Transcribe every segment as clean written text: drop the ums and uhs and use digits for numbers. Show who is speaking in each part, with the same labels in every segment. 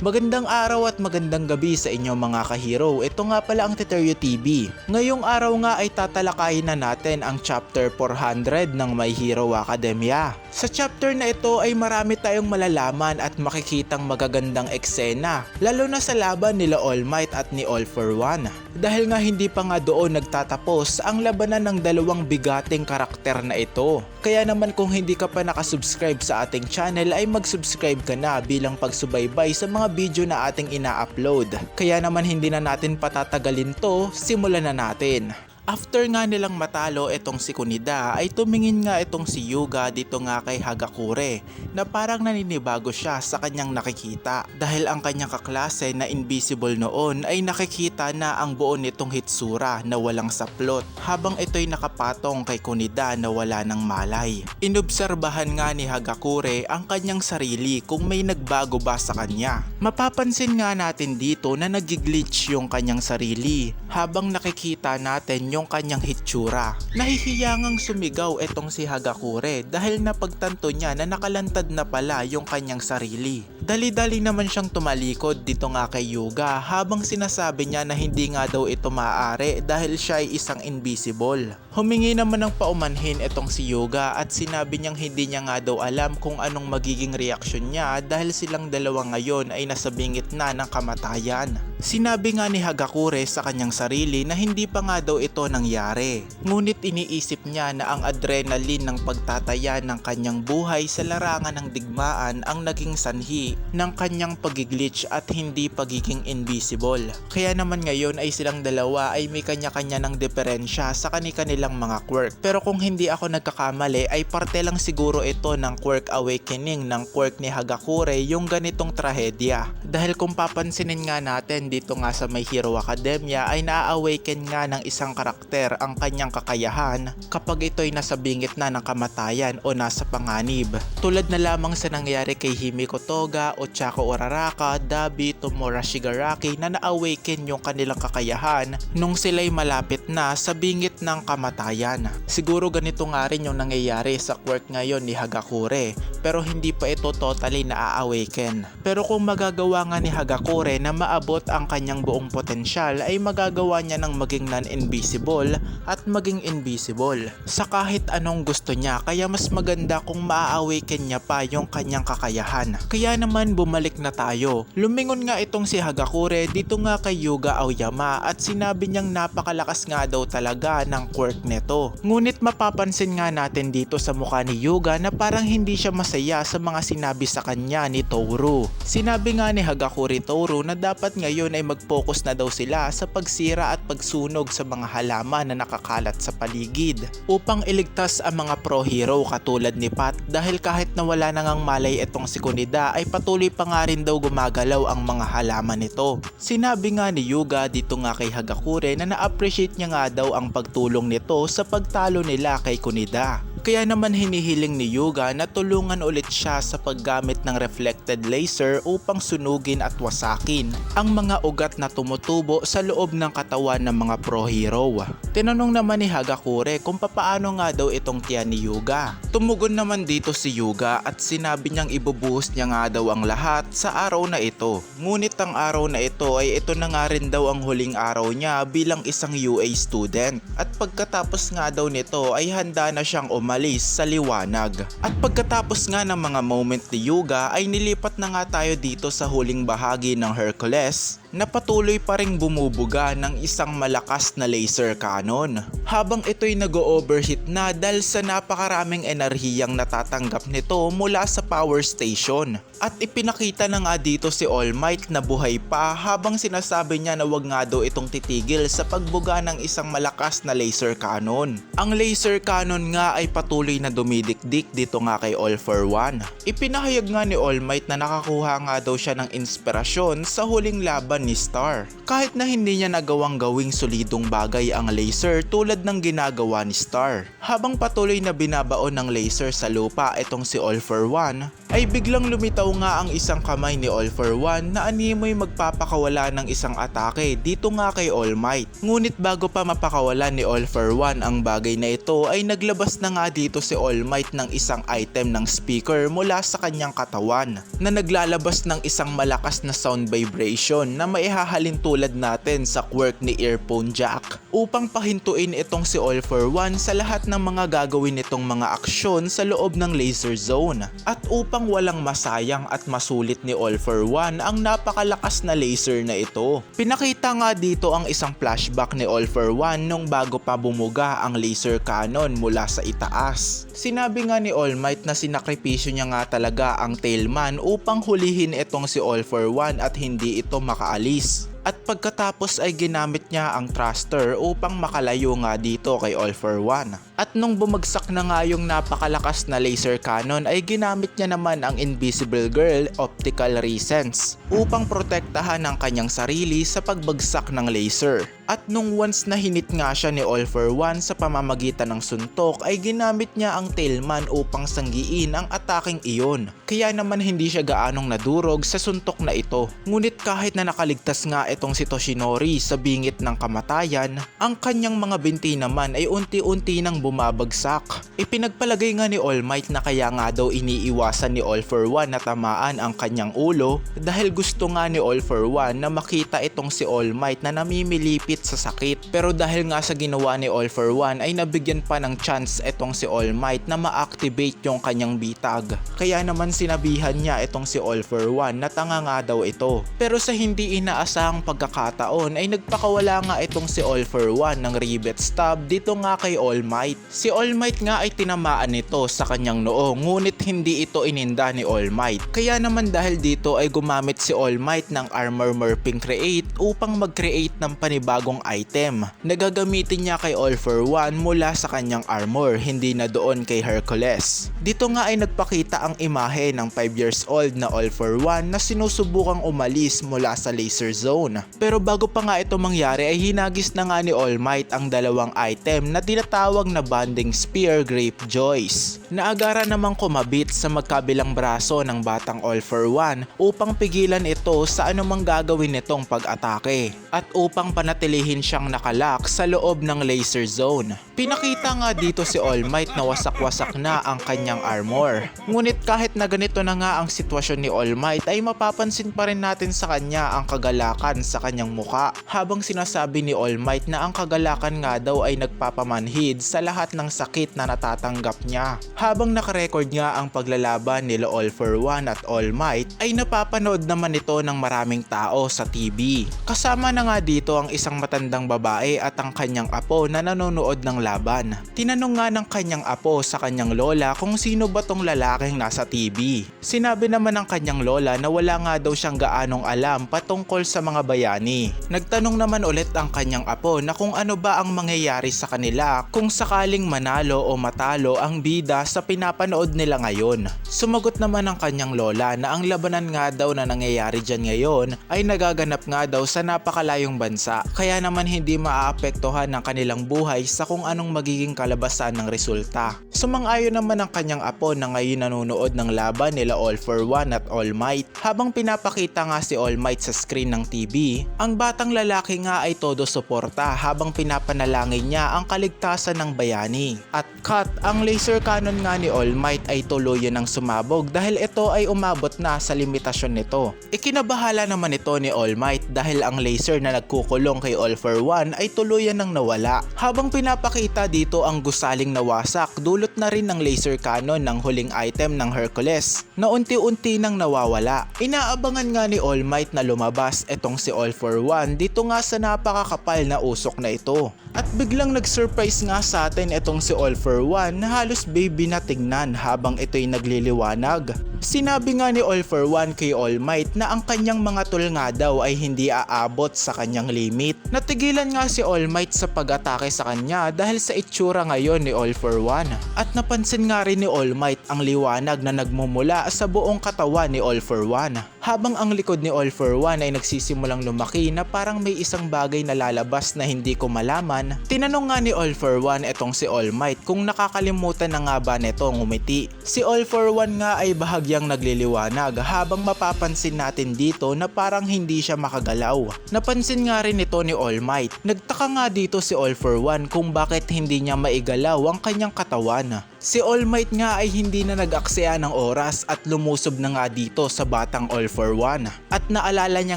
Speaker 1: Magandang araw at magandang gabi sa inyo mga ka-hero. Ito nga pala ang Teteryo TV. Ngayong araw nga ay tatalakayin na natin ang chapter 400 ng My Hero Academia. Sa chapter na ito ay marami tayong malalaman at makikitang magagandang eksena, lalo na sa laban nila All Might at ni All For One. Dahil nga hindi pa nga doon nagtatapos ang labanan ng dalawang bigating karakter na ito. Kaya naman kung hindi ka pa nakasubscribe sa ating channel ay mag-subscribe ka na bilang pagsubaybay sa mga video na ating ina-upload. Kaya naman hindi na natin patatagalin to, simulan na natin. After nga nilang matalo itong si Kunida ay tumingin nga itong si Hyuga dito nga kay Hagakure na parang naninibago siya sa kanyang nakikita dahil ang kanyang kaklase na invisible noon ay nakikita na ang buo nitong Hitsura na walang saplot habang ito'y nakapatong kay Kunida na wala ng malay. Inobserbahan nga ni Hagakure ang kanyang sarili kung may nagbago ba sa kanya. Mapapansin nga natin dito na nag-glitch yung kanyang sarili habang nakikita natin yung kanyang hitsura. Nahihiyangang sumigaw itong si Hagakure dahil napagtanto niya na nakalantad na pala yung kanyang sarili. Dali-dali naman siyang tumalikod dito nga kay Hyuga habang sinasabi niya na hindi nga daw ito maaari dahil siya ay isang invisible. Humingi naman ng paumanhin itong si Hyuga at sinabi niyang hindi niya nga daw alam kung anong magiging reaksyon niya dahil silang dalawa ngayon ay nasa bingit na ng kamatayan. Sinabi nga ni Hagakure sa kanyang sarili na hindi pa nga daw ito nangyari. Ngunit iniisip niya na ang adrenaline ng pagtataya ng kanyang buhay sa larangan ng digmaan ang naging sanhi ng kanyang pag-glitch at hindi pagiging invisible. Kaya naman ngayon ay silang dalawa ay may kanya-kanya ng diferensya sa kani-kanilang mga quirk. Pero kung hindi ako nagkakamali ay parte lang siguro ito ng quirk awakening ng quirk ni Hagakure yung ganitong trahedya. Dahil kung papansinin nga natin dito nga sa My Hero Academia ay na-awaken nga ng isang karakter ang kanyang kakayahan kapag ito'y nasa bingit na ng kamatayan o nasa panganib. Tulad na lamang sa nangyari kay Himiko Toga, Ochako Uraraka, Dabi, Tomura Shigaraki na na-awaken yung kanilang kakayahan nung sila'y malapit na sa bingit ng kamatayan. Siguro ganito nga rin yung nangyayari sa quirk ngayon ni Hagakure pero hindi pa ito totally na-awaken. Pero kung magagawa nga ni Hagakure na maabot ang kanyang buong potensyal ay magagawa niya ng maging non-invisible at maging invisible sa kahit anong gusto niya, kaya mas maganda kung maa-awaken niya pa yung kanyang kakayahan. Kaya naman bumalik na tayo. Lumingon nga itong si Hagakure dito nga kay Yuga Aoyama at sinabi niyang napakalakas nga daw talaga ng quirk nito. Ngunit mapapansin nga natin dito sa mukha ni Yuga na parang hindi siya masaya sa mga sinabi sa kanya ni Toru. Sinabi nga ni Hagakure Toru na dapat ngayon ay mag-focus na daw sila sa pagsira at pagsunog sa mga halaman na nakakalat sa paligid upang iligtas ang mga pro-hero katulad ni Pat dahil kahit na wala nang malay itong si Kunida ay patuloy pa nga rin daw gumagalaw ang mga halaman nito. Sinabi nga ni Yuga dito nga kay Hagakure na na-appreciate niya nga daw ang pagtulong nito sa pagtalo nila kay Kunida. Kaya naman hinihiling ni Yuga na tulungan ulit siya sa paggamit ng reflected laser upang sunugin at wasakin ang mga ugat na tumutubo sa loob ng katawan ng mga pro-hero. Tinanong naman ni Hagakure kung papaano nga daw itong tiyan ni Yuga. Tumugon naman dito si Yuga at sinabi niyang ibubuhos niya nga daw ang lahat sa araw na ito. Ngunit ang araw na ito ay ito na nga rin daw ang huling araw niya bilang isang UA student. At pagkatapos nga daw nito ay handa na siyang umalis sa liwanag. At pagkatapos nga ng mga moment ni Yuga ay nilipat na nga tayo dito sa huling bahagi ng Hercules na patuloy pa ring bumubuga ng isang malakas na laser cannon. Habang ito'y nag-overheat na dahil sa napakaraming enerhiyang natatanggap nito mula sa power station. At ipinakita na nga dito si All Might na buhay pa habang sinasabi niya na wag nga daw itong titigil sa pagbuga ng isang malakas na laser cannon. Ang laser cannon nga ay patuloy na dumidikdik dito nga kay All For One. Ipinahayag nga ni All Might na nakakuha nga daw siya ng inspirasyon sa huling laban ni Star. Kahit na hindi niya nagawang gawing solidong bagay ang laser tulad ng ginagawa ni Star. Habang patuloy na binabaon ng laser sa lupa itong si All For One, ay biglang lumitaw nga ang isang kamay ni All For One na animoy magpapakawala ng isang atake dito nga kay All Might. Ngunit bago pa mapakawala ni All For One ang bagay na ito ay naglabas na nga dito si All Might ng isang item ng speaker mula sa kanyang katawan na naglalabas ng isang malakas na sound vibration na maihahalin tulad natin sa quirk ni Earphone Jack upang pahintuin itong si All For One sa lahat ng mga gagawin nitong mga aksyon sa loob ng laser zone. At upang walang masayang at masulit ni All For One ang napakalakas na laser na ito. Pinakita nga dito ang isang flashback ni All For One nung bago pa bumuga ang laser cannon mula sa itaas. Sinabi nga ni All Might na sinakripisyo niya nga talaga ang Tailman upang hulihin itong si All For One at hindi ito makaalis. At pagkatapos ay ginamit niya ang thruster upang makalayo nga dito kay All For One. At nung bumagsak na nga yung napakalakas na laser cannon ay ginamit niya naman ang Invisible Girl Optical Resense upang protektahan ang kanyang sarili sa pagbagsak ng laser. At nung once na hinit nga siya ni All For One sa pamamagitan ng suntok ay ginamit niya ang Tailman upang sanggiin ang ataking iyon. Kaya naman hindi siya gaanong nadurog sa suntok na ito. Ngunit kahit na nakaligtas nga itong si Toshinori sa bingit ng kamatayan, ang kanyang mga binti naman ay unti-unti nang bumabagsak. Ipinagpalagay nga ni All Might na kaya nga daw iniiwasan ni All For One na tamaan ang kanyang ulo dahil gusto nga ni All For One na makita itong si All Might na namimilipit sa sakit. Pero dahil nga sa ginawa ni All For One ay nabigyan pa ng chance itong si All Might na ma-activate yung kanyang bitag. Kaya naman sinabihan niya itong si All For One na tanga nga daw ito. Pero sa hindi inaasahang pagkakataon ay nagpakawala nga itong si All For One ng rivet stab dito nga kay All Might. Si All Might nga ay tinamaan nito sa kanyang noo ngunit hindi ito ininda ni All Might. Kaya naman dahil dito ay gumamit si All Might ng Armor Morphing Create upang mag-create ng panibagong item na gagamitin niya kay All For One mula sa kanyang armor, hindi na doon kay Hercules. Dito nga ay nagpakita ang imahe ng 5 years old na All For One na sinusubukang umalis mula sa laser zone. Pero bago pa nga ito mangyari ay hinagis na nga ni All Might ang dalawang item na tinatawag na Bonding Spear Grapejoys na agara namang kumabit sa magkabilang braso ng batang All For One upang pigilan ito sa anumang gagawin nitong pag-atake at upang panatilihin siyang nakalak sa loob ng laser zone. Pinakita nga dito si All Might na wasak-wasak na ang kanyang armor. Ngunit kahit na ganito na nga ang sitwasyon ni All Might ay mapapansin pa rin natin sa kanya ang kagalakan sa kanyang muka habang sinasabi ni All Might na ang kagalakan nga daw ay nagpapamanhid sa lahat ng sakit na natatanggap niya. Habang nakarecord nga ang paglalaban nila All For One at All Might ay napapanood naman ito ng maraming tao sa TV. Kasama na nga dito ang isang matandang babae at ang kanyang apo na nanonood ng laban. Tinanong nga ng kanyang apo sa kanyang lola kung sino ba tong lalaking nasa TV. Sinabi naman ng kanyang lola na wala nga daw siyang gaanong alam patungkol sa mga bayani. Nagtanong naman ulit ang kanyang apo na kung ano ba ang mangyayari sa kanila kung sakaling manalo o matalo ang bida sa pinapanood nila ngayon. Sumagot naman ang kanyang lola na ang labanan nga daw na nangyayari dyan ngayon ay nagaganap nga daw sa napakalayong bansa kaya naman hindi maaapektuhan ng kanilang buhay sa kung anong magiging kalabasan ng resulta. Sumang-ayon naman ang kanyang apo na ngayon nanonood ng laban nila All For One at All Might. Habang pinapakita nga si All Might sa screen ng TV, ang batang lalaki nga ay todo suporta habang pinapanalangin niya ang kaligtasan ng bayani. At cut, ang laser cannon nga ni All Might ay tuluyan ng sumabog dahil ito ay umabot na sa limitasyon nito. Ikinabahala naman ito ni All Might dahil ang laser na nagkukulong kay All For One ay tuluyan ng nawala. Habang pinapakita dito ang gusaling nawasak, dulot na rin ng laser cannon ng huling item ng Hercules na unti-unti nang nawawala. Inaabangan nga ni All Might na lumabas etong si All For One dito nga sa napakakapal na usok na ito. At biglang nag-surprise nga sa atin etong si All For One na halos baby na tingnan habang ito'y nagliliwanag. Sinabi nga ni All For One kay All Might na ang kanyang mga tool nga daw ay hindi aabot sa kanyang limit. Natigilan nga si All Might sa pag-atake sa kanya dahil sa itsura ngayon ni All For One. At napansin nga rin ni All Might ang liwanag na nagmumula sa buong katawan ni All For One. Habang ang likod ni All For One ay nagsisimulang lang lumaki na parang may isang bagay na lalabas na hindi ko malaman. Tinanong nga ni All for One etong si All Might kung nakakalimutan na nga ba neto ngumiti. Si All for One nga ay bahagyang nagliliwanag habang mapapansin natin dito na parang hindi siya makagalaw. Napansin nga rin ito ni All Might. Nagtaka nga dito si All for One kung bakit hindi niya maigalaw ang kanyang katawan. Si All Might nga ay hindi na nag-aksaya ng oras at lumusob na nga dito sa batang All for One. At naalala niya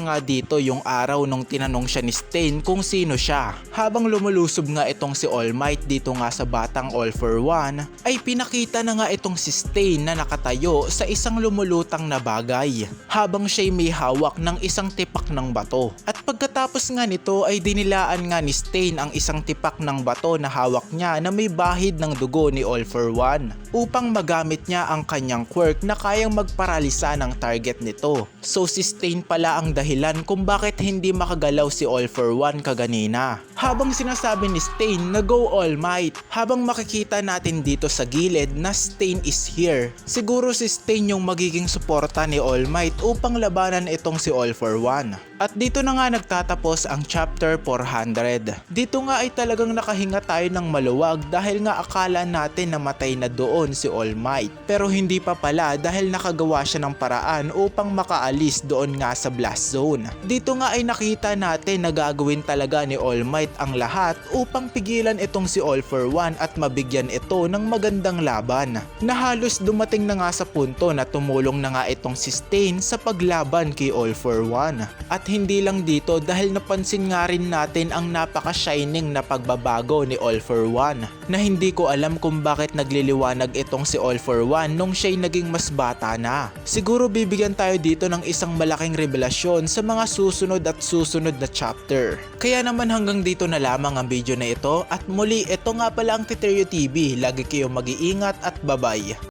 Speaker 1: nga dito yung araw nung tinanong siya ni Stain kung sino siya. Habang lumulusob nga itong si All Might dito nga sa batang All for One, ay pinakita na nga itong si Stain na nakatayo sa isang lumulutang na bagay habang siya'y may hawak ng isang tipak ng bato. At pagkatapos nga nito ay dinilaan nga ni Stain ang isang tipak ng bato na hawak niya na may bahid ng dugo ni All for One upang magamit niya ang kanyang quirk na kayang magparalisa ng target nito. So si Stain pala ang dahilan kung bakit hindi makagalaw si All for One kaganina. Habang sinasabi ni Stain na go All Might, habang makikita natin dito sa gilid na Stain is here. Siguro si Stain yung magiging suporta ni All Might upang labanan itong si All for One. At dito na nga nagtatapos ang chapter 400. Dito nga ay talagang nakahinga tayo ng maluwag dahil nga akala natin na matay na doon si All Might. Pero hindi pa pala dahil nakagawa siya ng paraan upang makaalis doon nga sa blast zone. Dito nga ay nakita natin na gagawin talaga ni All Might ang lahat upang pigilan itong si All for One at mabigyan ito ng magandang laban. Na halos dumating na nga sa punto na tumulong na nga itong si Stain sa paglaban kay All for One. At hindi lang dito dahil napansin nga rin natin ang napaka-shining na pagbabago ni All for One na hindi ko alam kung bakit nagliliwanag itong si All for One nung siya'y naging mas bata na. Siguro bibigyan tayo dito ng isang malaking revelasyon sa mga susunod at susunod na chapter. Kaya naman hanggang dito na lamang ang video na ito at muli ito nga pala ang Titerio TV. Lagi kayong mag-iingat at bye-bye.